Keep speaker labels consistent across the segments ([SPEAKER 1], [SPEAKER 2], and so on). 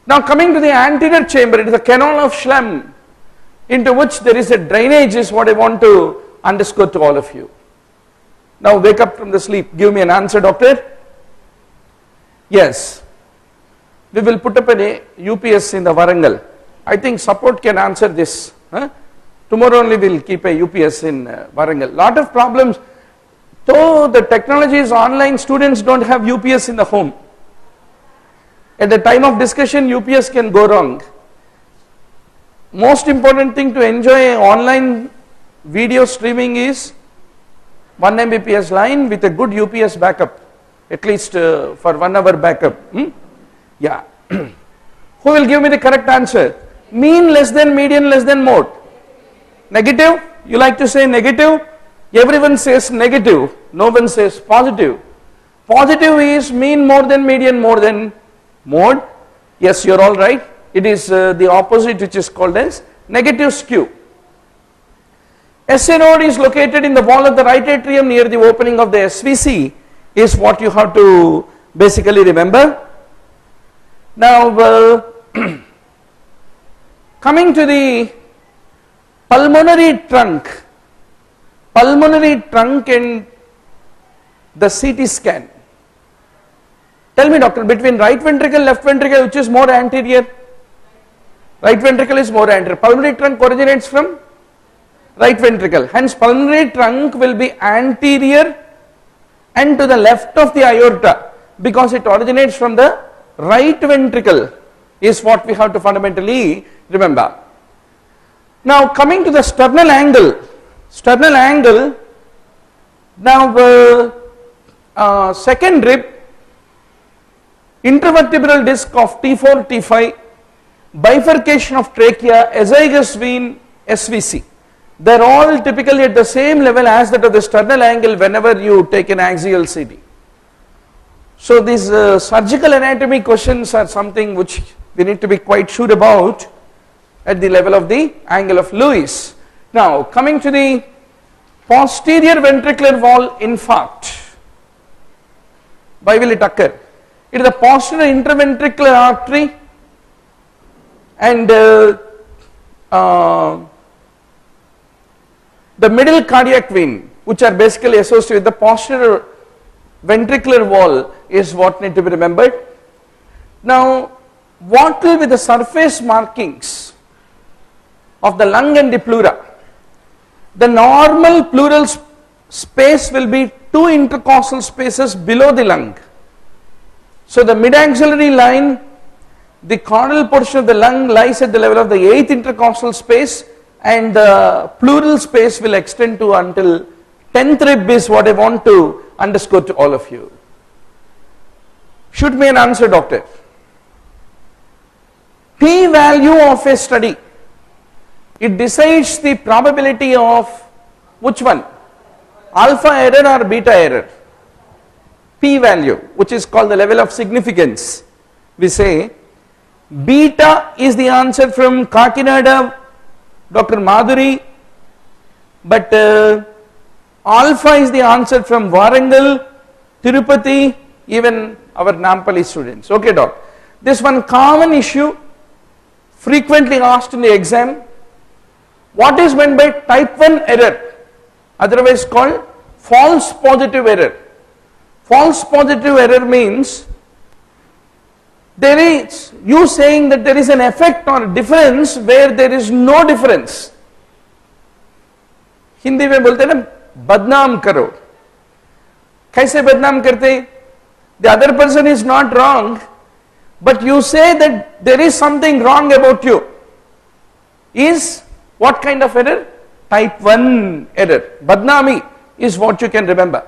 [SPEAKER 1] Now coming to the anterior chamber, it is a canal of Schlemm into which there is a drainage is what I want to underscore to all of you. Now wake up from the sleep. Give me an answer, doctor. Yes. We will put up a UPS in the Warangal. I think support can answer this. Tomorrow only we will keep a UPS in Warangal. Lot of problems. Though the technology is online, students don't have UPS in the home. At the time of discussion, UPS can go wrong. Most important thing to enjoy online video streaming is 1 Mbps line with a good UPS backup, at least for 1 hour backup. Yeah. Who will give me the correct answer? Mean less than, median less than, mode. Negative? You like to say negative? Everyone says negative. No one says positive. Positive is mean more than, median more than, mode. Yes, you are all right. It is the opposite, which is called as negative skew. SA node is located in the wall of the right atrium near the opening of the SVC is what you have to basically remember. Now coming to the pulmonary trunk and the CT scan. Tell me, doctor, between right ventricle, left ventricle, which is more anterior? Right ventricle is more anterior. Pulmonary trunk originates from right ventricle. Hence, pulmonary trunk will be anterior and to the left of the aorta because it originates from the right ventricle is what we have to fundamentally remember. Now, coming to the sternal angle. Now, second rib, intervertebral disc of T4, T5, bifurcation of trachea, azygous vein, SVC. They are all typically at the same level as that of the sternal angle whenever you take an axial CT. So these surgical anatomy questions are something which we need to be quite sure about at the level of the angle of Lewis. Now coming to the posterior ventricular wall infarct. Why will it occur? It is the posterior interventricular artery and the middle cardiac vein, which are basically associated with the posterior ventricular wall, is what need to be remembered. Now, what will be the surface markings of the lung and the pleura? The normal pleural space will be 2 intercostal spaces below the lung. So the mid-axillary line, the caudal portion of the lung lies at the level of the 8th intercostal space, and the pleural space will extend to until 10th rib is what I want to underscore to all of you. Shoot me an answer, doctor. P value of a study, it decides the probability of which one? Alpha error or beta error? P value, which is called the level of significance. We say beta is the answer from Kakinada, Dr. Madhuri, but alpha is the answer from Warangal, Tirupati, even our Nampally students. Okay, doc. This one common issue frequently asked in the exam. What is meant by type 1 error, otherwise called false positive error? False positive error means there is you saying that there is an effect or difference where there is no difference. Hindi में बोलते हैं ना बदनाम करो. कैसे बदनाम करते? The other person is not wrong, but you say that there is something wrong about you. Is what kind of error? Type 1 error. Badnami is what you can remember.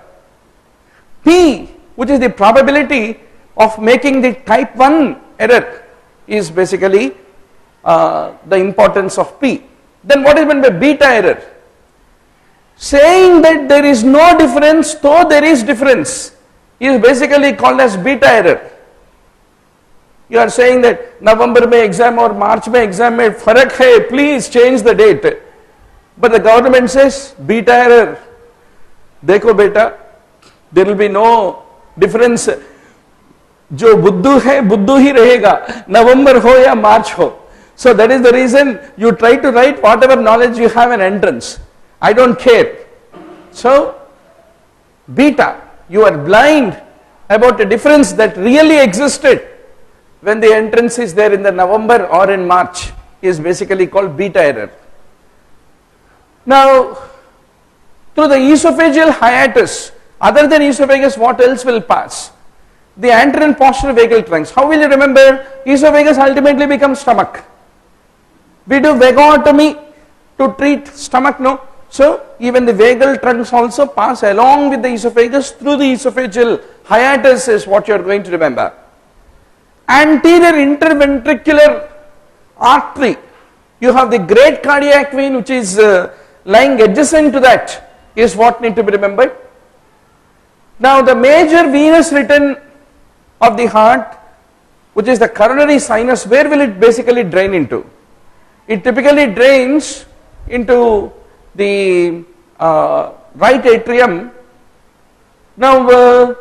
[SPEAKER 1] P, which is the probability of making the type 1 error, is basically the importance of P. Then what is meant by beta error? Saying that there is no difference though there is difference is basically called as beta error. You are saying that November mein exam or March mein exam mein farak hai, please change the date. But the government says beta error. Dekho beta, there will be no difference. जो बुद्धू है बुद्धू ही रहेगा, नवंबर हो या मार्च हो. So that is the reason you try to write whatever knowledge you have in entrance. I don't care. So beta, you are blind about a difference that really existed when the entrance is there in the November or in March, is basically called beta error. Now, through the esophageal hiatus, other than esophagus, what else will pass? The anterior and posterior vagal trunks. How will you remember? Esophagus ultimately becomes stomach. We do vagotomy to treat stomach, no? So, even the vagal trunks also pass along with the esophagus through the esophageal hiatus is what you are going to remember. Anterior interventricular artery. You have the great cardiac vein which is lying adjacent to that is what need to be remembered. Now the major venous return of the heart, which is the coronary sinus, where will it basically drain into? It typically drains into the right atrium. Now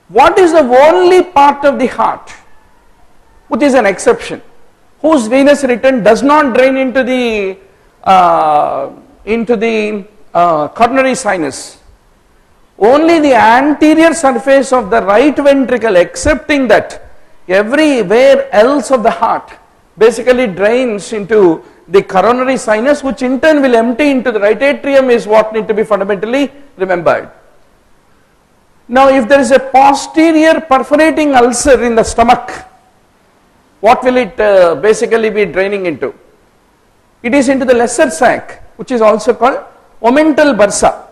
[SPEAKER 1] what is the only part of the heart which is an exception, whose venous return does not drain into the coronary sinus? Only the anterior surface of the right ventricle, excepting that everywhere else of the heart basically drains into the coronary sinus, which in turn will empty into the right atrium, is what need to be fundamentally remembered. Now if there is a posterior perforating ulcer in the stomach, what will it basically be draining into? It is into the lesser sac, which is also called omental bursa.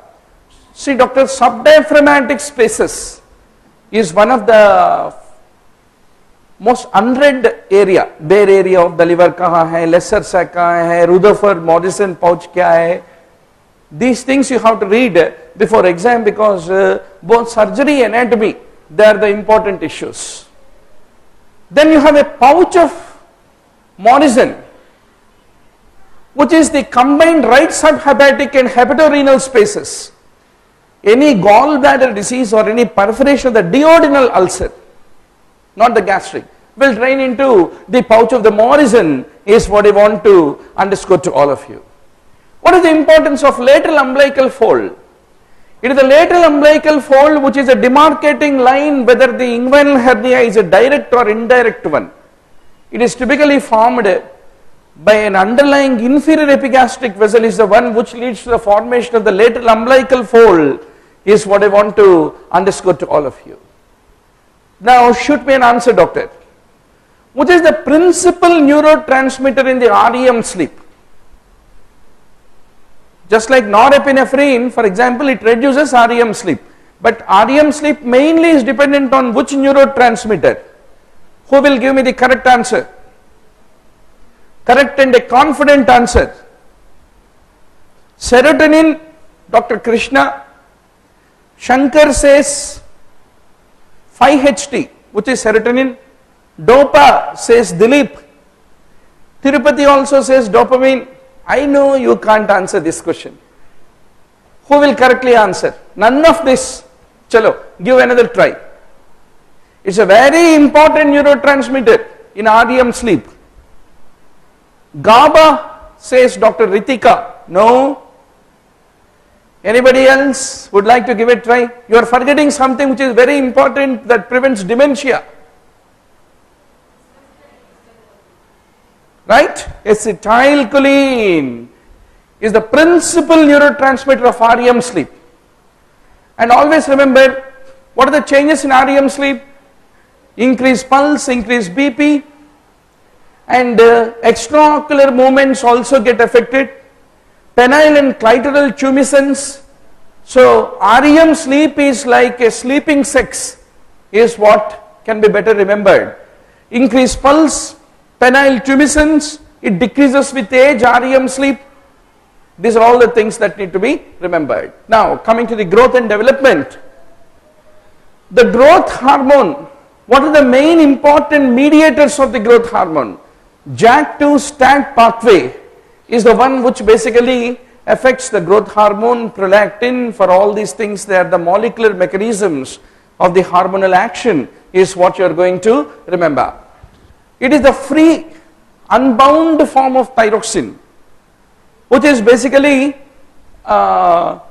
[SPEAKER 1] See doctor, subdiaphragmatic spaces is one of the most unread area. Bare area of the liver kahan hai, lesser sac kahan hai, Rutherford Morrison pouch kya hai. These things you have to read before exam, because both surgery and anatomy, they are the important issues. Then you have a pouch of Morrison, which is the combined right subhepatic and hepatorenal spaces. Any gallbladder disease or any perforation of the duodenal ulcer, not the gastric, will drain into the pouch of the Morrison, is what I want to underscore to all of you. What is the importance of lateral umbilical fold? It is the lateral umbilical fold which is a demarcating line whether the inguinal hernia is a direct or indirect one. It is typically formed by an underlying inferior epigastric vessel, is the one which leads to the formation of the lateral umbilical fold, is what I want to underscore to all of you. Now shoot me an answer, doctor. Which is the principal neurotransmitter in the REM sleep? Just like norepinephrine, for example, it reduces REM sleep. But REM sleep mainly is dependent on which neurotransmitter? Who will give me the correct answer? Correct and a confident answer. Serotonin, Dr. Krishna. Shankar says 5-HT, which is serotonin. Dopa says Dilip. Tirupati also says dopamine. I know you can't answer this question. Who will correctly answer? None of this. Chalo, give another try. It's a very important neurotransmitter in REM sleep. GABA says Dr. Ritika. No. Anybody else would like to give it a try? You are forgetting something which is very important that prevents dementia. Right? Acetylcholine is the principal neurotransmitter of REM sleep. And always remember, what are the changes in REM sleep? Increased pulse, increased BP, and extraocular movements also get affected. Penile and clitoral tumescence. So REM sleep is like a sleeping sex, is what can be better remembered. Increased pulse, penile tumescence, it decreases with age, REM sleep. These are all the things that need to be remembered. Now coming to the growth and development. The growth hormone, what are the main important mediators of the growth hormone? JAK2 STAT pathway is the one which basically affects the growth hormone, prolactin. For all these things, they are the molecular mechanisms of the hormonal action is what you are going to remember. It is the free, unbound form of thyroxine, which is basically the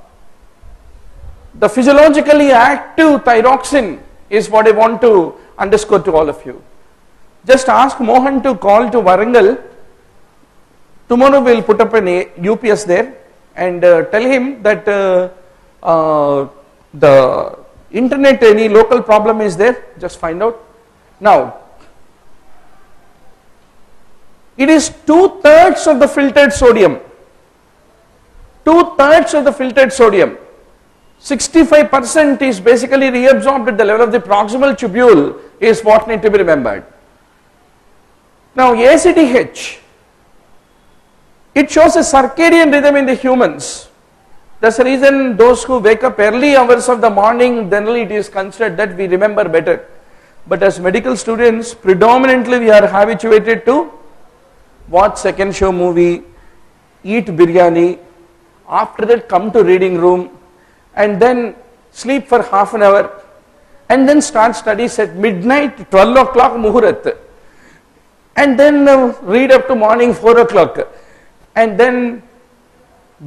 [SPEAKER 1] physiologically active thyroxine is what I want to underscore to all of you. Just ask Mohan to call to Warangal. Tomorrow we will put up an UPS there and tell him that the internet, any local problem is there, just find out. Now, it is 2/3 of the filtered sodium. 2/3 of the filtered sodium. 65% is basically reabsorbed at the level of the proximal tubule is what need to be remembered. Now ACTH, it shows a circadian rhythm in the humans. That's the reason those who wake up early hours of the morning, generally it is considered that we remember better. But as medical students, predominantly we are habituated to watch second show movie, eat biryani, after that come to reading room and then sleep for half an hour and then start studies at midnight, 12 o'clock muhurat, and then read up to morning 4 o'clock and then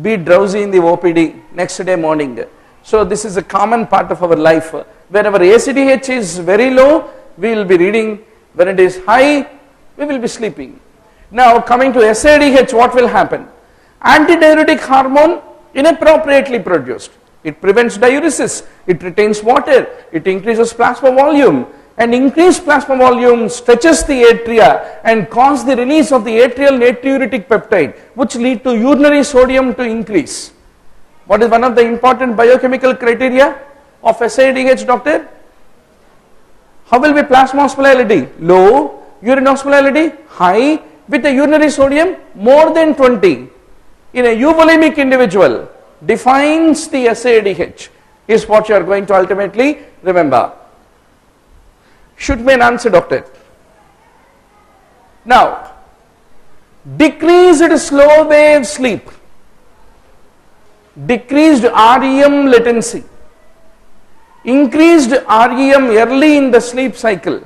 [SPEAKER 1] be drowsy in the OPD next day morning. So this is a common part of our life. Whenever ACTH is very low, we will be reading. When it is high, we will be sleeping. Now coming to SADH, what will happen? Antidiuretic hormone inappropriately produced. It prevents diuresis, it retains water, it increases plasma volume, and increased plasma volume stretches the atria and cause the release of the atrial natriuretic peptide, which lead to urinary sodium to increase. What is one of the important biochemical criteria of SADH, doctor? How will be plasma osmolality? Low, urine osmolality high, with a urinary sodium more than 20. In a euvolemic individual, defines the SADH is what you are going to ultimately remember. Should be an answer, doctor. Now, decreased slow wave sleep, decreased REM latency, increased REM early in the sleep cycle,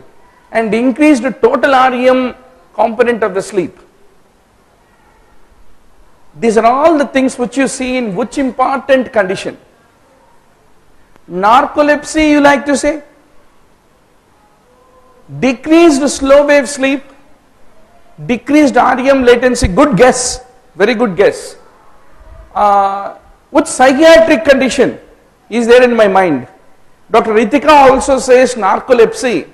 [SPEAKER 1] and increased total REM component of the sleep. These are all the things which you see in which important condition? Narcolepsy, you like to say? Decreased slow wave sleep, decreased REM latency, good guess, very good guess. Which psychiatric condition is there in my mind? Dr. Ritika also says narcolepsy,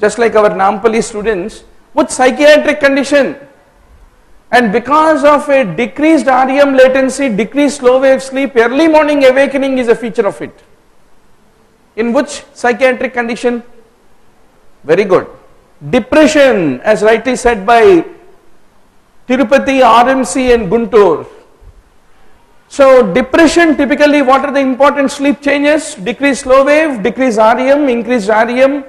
[SPEAKER 1] just like our Nampally students. Which psychiatric condition? And because of a decreased REM latency, decreased slow wave sleep, early morning awakening is a feature of it. In which psychiatric condition? Very good. Depression, as rightly said by Tirupati, RMC and Guntur. So depression, typically what are the important sleep changes? Decreased slow wave, decreased REM, increased REM,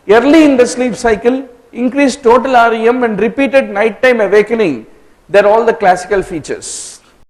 [SPEAKER 1] early in the sleep cycle, increased total REM and repeated nighttime awakening. They are all the classical features.